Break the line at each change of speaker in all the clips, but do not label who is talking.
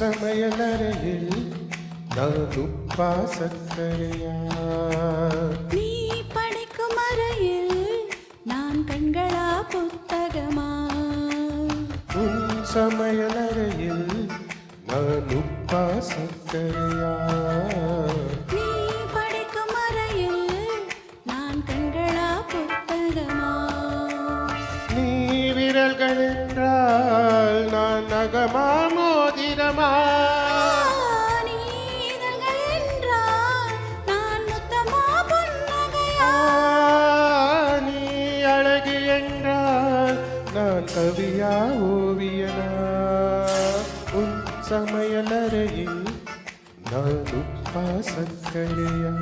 சமையலறையில் நான் உப்பா சர்க்கரையா?
நீ படிக்கும் அறையில் நான் கண்களா புத்தகமா?
உன் சமையலறையில் நான் உப்பா சர்க்கரையா?
நீ படிக்கும் அறையில் நான் கண்களா புத்தகமா?
நீ விரல்கள் என்றால் நான் நகமா மோதிரமா?
நீ இதழ்கள் என்றால் நான் முத்தமா புன்னகையா?
நீ அழகு என்றால் நான் கவியா ஓவியனா? உன் சமையலறையில் நான் உப்பா சர்க்கரையா?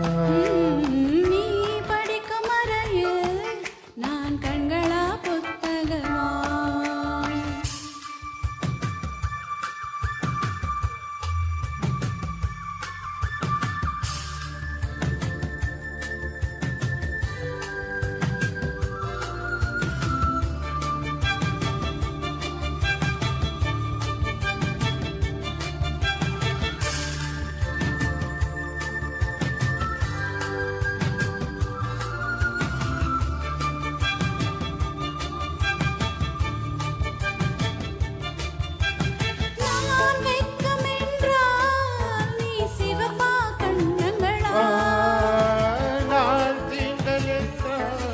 நீ படிக்கும் அறையில் நான் கண்களா புத்தகமா? நான் வெட்கம் என்றால் நீ சிவப்பா கண்ணங்களா?
நான் தீண்டல் என்றால்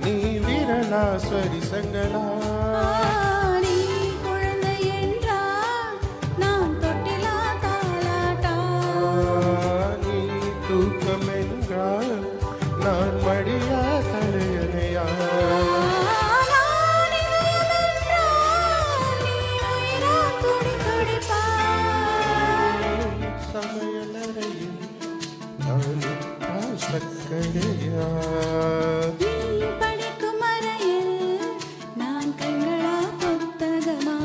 நீ விரலா ஸ்வரிசங்களா?
நீ குழந்தை என்றால் நான் தொட்டிலா தாலாட்டா?
நீ தூக்கம் என்றால் நான் மடியா தலையணையா?
நான் இதயம் என்றால் நீ உயிரா துடி துடிப்பா?
சமையலறையில் நான் உப்பா சர்க்கரையா?
நீ படிக்கும் அறையில் நான் கண்களா புத்தகமா?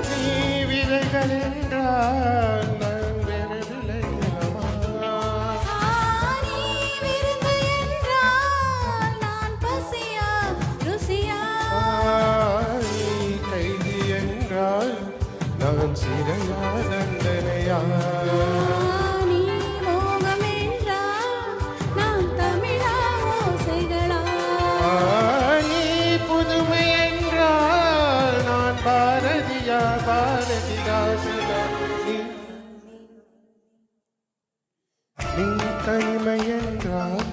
நீ விதைகள் என்றால் நான் விரலிலையமா?
நீ விருந்து என்றால் நான் பசியா ருசியா?
நீ கைதி என்றால் நான் சிறையா தண்டனையா?
நீ மோகம் என்றால் நான் தமிழா ஓசைகளா?
நீ புதுமை என்றால் நான் பாரதியா பாரதிதாசனா? நீ தனிமை என்றால்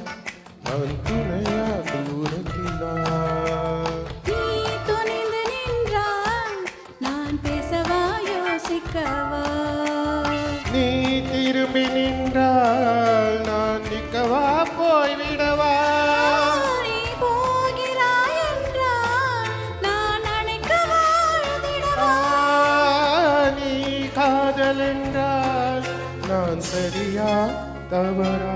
நான் துணையா தூரத்திலா?
நீ துணிந்து நின்றால் நான் பேசவா யோசிக்கவா?
நீ திரும்பி நின்றால் நான் நிற்கவா போய்விடவா?
நீ போகிறாய் என்றால் நான் அணைக்கவா எழுதிடவா?
நீ காதல் என்றால் நான் சரியா தவறா?